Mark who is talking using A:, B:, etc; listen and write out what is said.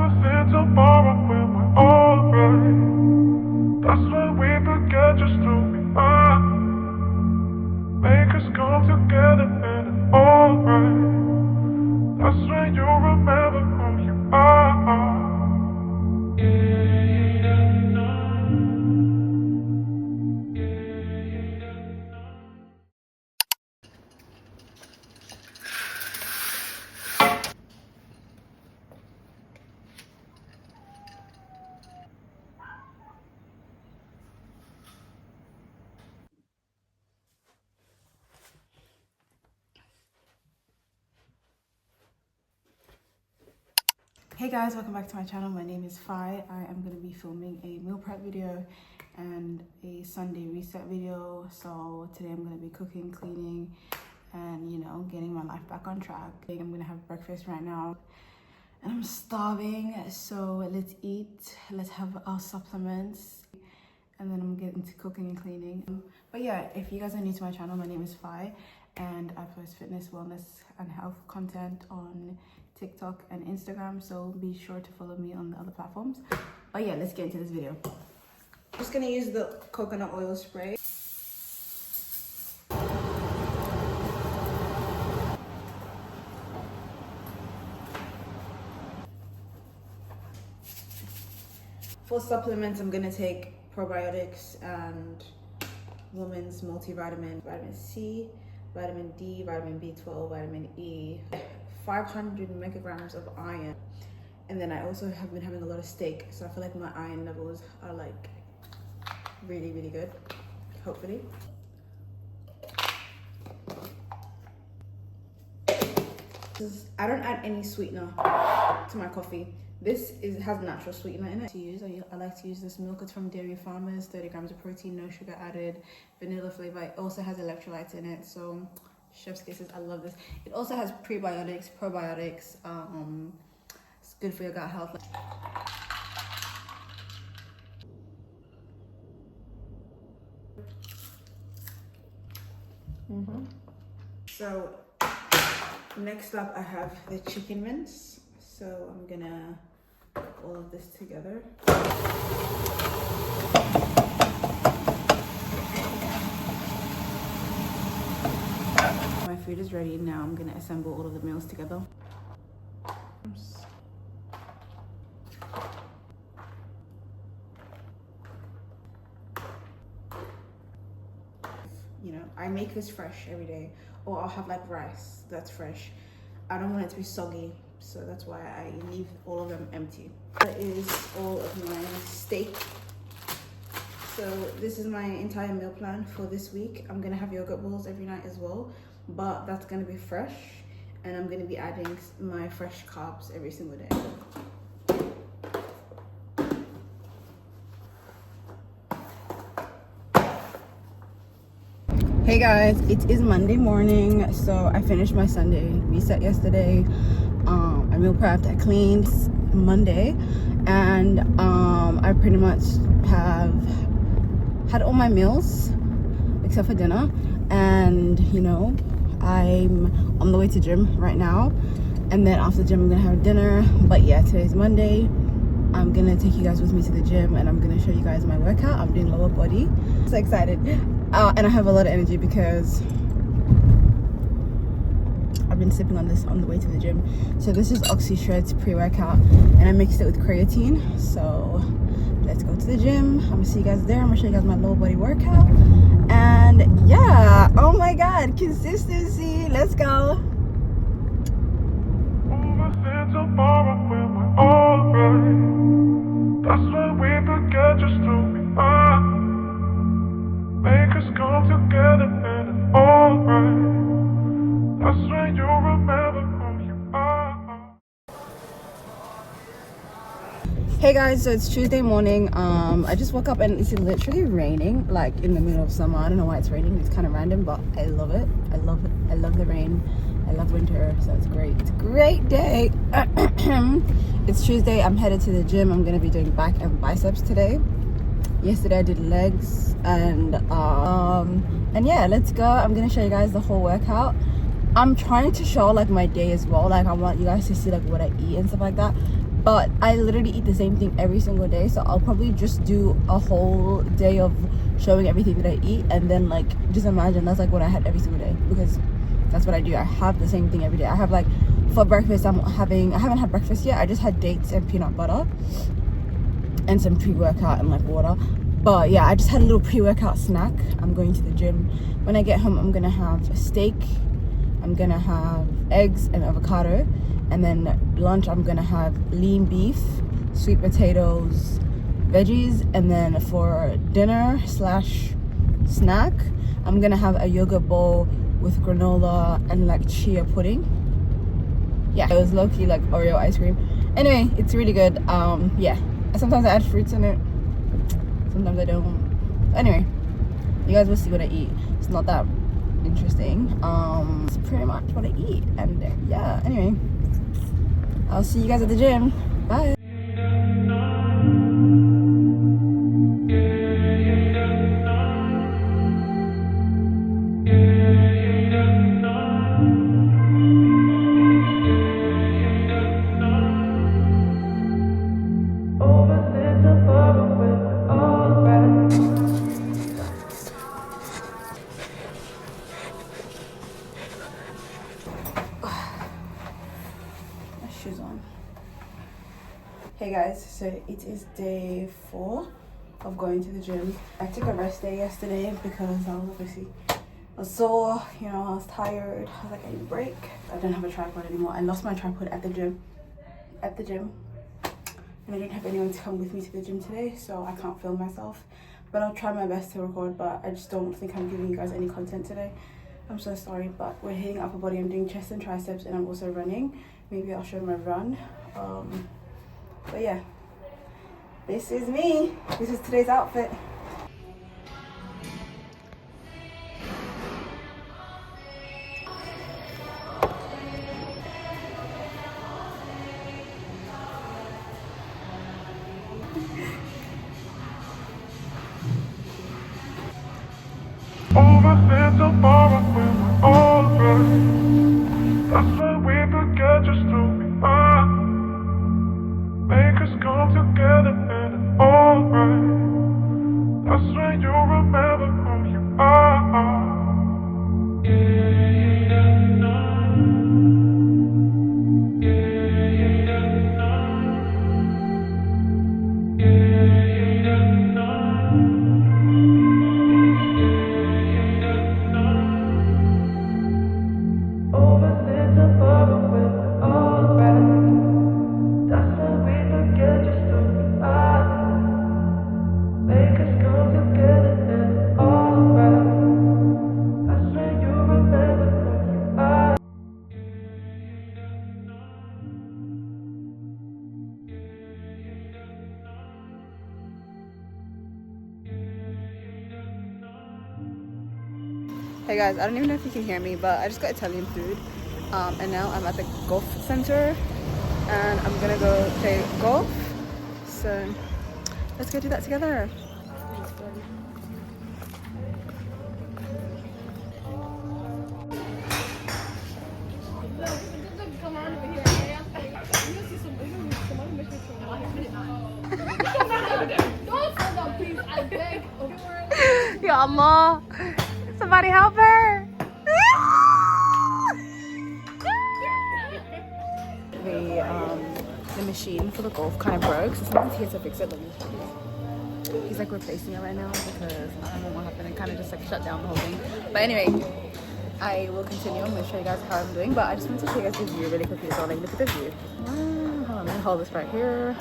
A: say tomorrow when we're alright. That's when we forget just who we are. Make us come together and it's alright. That's when you remember who you are.
B: Hey guys, welcome back to my channel. My name is Fi. I am going to be filming a meal prep video and a Sunday reset video. So today I'm going to be cooking, cleaning, and getting my life back on track. I'm going to have breakfast right now and I'm starving, so let's eat, let's have our supplements, and then I'm getting to cooking and cleaning. But yeah, if you guys are new to my channel, my name is Fi and I post fitness, wellness and health content on TikTok and Instagram, so be sure to follow me on the other platforms. But yeah, let's get into this video. I'm just gonna use the coconut oil spray. For supplements, I'm gonna take probiotics and women's multivitamin, vitamin C, vitamin D, vitamin B12, vitamin E, 500 megagrams of iron, and then I also have been having a lot of steak, so I feel like my iron levels are like really good, hopefully. I don't add any sweetener to my coffee. This has natural sweetener in it to use. I like to use this milk. It's from Dairy Farmers, 30 grams of protein, no sugar added, vanilla flavor. It also has electrolytes in it, so chef's kisses. I love this. It also has prebiotics, probiotics. It's good for your gut health. So next up I have the chicken mince. So I'm gonna put all of this together. My food is ready. Now I'm gonna assemble all of the meals together. I make this fresh every day, or I'll have like rice that's fresh. I don't want it to be soggy, so that's why I leave all of them empty. That is all of my steak. So this is my entire meal plan for this week. I'm gonna have yogurt bowls every night as well, but that's gonna be fresh, and I'm gonna be adding my fresh carbs every single day. Hey guys, it is Monday morning, so I finished my Sunday reset yesterday. I meal prepped, I cleaned Monday, and I pretty much have had all my meals except for dinner, and I'm on the way to gym right now, and then after the gym I'm gonna have dinner. But yeah, today's Monday. I'm gonna take you guys with me to the gym and I'm gonna show you guys my workout. I'm doing lower body. So excited. And I have a lot of energy because I've been sipping on this on the way to the gym. So this is Oxy Shreds pre-workout, and I mixed it with creatine. So let's go to the gym. I'm gonna see you guys there. I'm gonna show you guys my lower body workout. And yeah, oh my god, consistency. Let's go.
A: That's when we forget just who we are. Make us come together and it's alright. That's when you remember who you are.
B: Hey guys, so it's Tuesday morning. I just woke up and it's literally raining, like in the middle of summer. I don't know why it's raining. It's kind of random, but I love it. I love it. I love the rain. I love winter, so it's great. It's a great day. It's Tuesday. I'm headed to the gym. I'm gonna be doing back and biceps today. Yesterday I did legs, and yeah, let's go. I'm gonna show you guys the whole workout. I'm trying to show like my day as well. Like I want you guys to see like what I eat and stuff like that.
C: but I literally eat the same thing every single day, so I'll probably just do a whole day of showing everything that I eat, and then like just imagine that's like what I had every single day, because that's what I do. I have the same thing every day. I have like, for breakfast I haven't had breakfast yet. I just had dates and peanut butter and some pre-workout and like water. But yeah, I just had a little pre-workout snack. I'm going to the gym. When I get home, I'm gonna have a steak, I'm gonna have eggs and avocado, and then lunch I'm gonna have lean beef, sweet potatoes, veggies, and then for dinner slash snack I'm gonna have a yogurt bowl with granola and like chia pudding. Yeah, it was low-key like Oreo ice cream. Anyway, it's really good. Yeah, sometimes I add fruits in it, sometimes I don't. Anyway, you guys will see what I eat. It's not that interesting. It's pretty much what I eat. And yeah, anyway, I'll see you guys at the gym. Bye. Shoes on. Hey guys, so it is day 4 of going to the gym. I took a rest day yesterday because I was sore, you know, I was tired. I was like, I need a break. I don't have a tripod anymore. I lost my tripod at the gym. And I don't have anyone to come with me to the gym today, so I can't film myself. But I'll try my best to record, but I just don't think I'm giving you guys any content today. I'm so sorry, but we're hitting upper body. I'm doing chest and triceps, and I'm also running. Maybe I'll show my run. But yeah, this is me. This is today's outfit.
A: Overhead so far up when we're alright. That's when we forget just who we are. Make us come together and it's alright. That's when you remember who you are.
C: Hey guys, I don't even know if you can hear me, but I just got Italian food, and now I'm at the golf center and I'm gonna go play golf, so let's go do that together. Ya Allah, somebody help her. The machine for the golf kind of broke, so someone's here to fix it. Let me show you. He's like replacing it right now because I don't know what happened. It kind of just like shut down the whole thing. But anyway, I will continue. I'm going to show you guys how I'm doing, but I just want to show you guys this view really quickly. So like, look at this view. Hold on, let me hold this right here.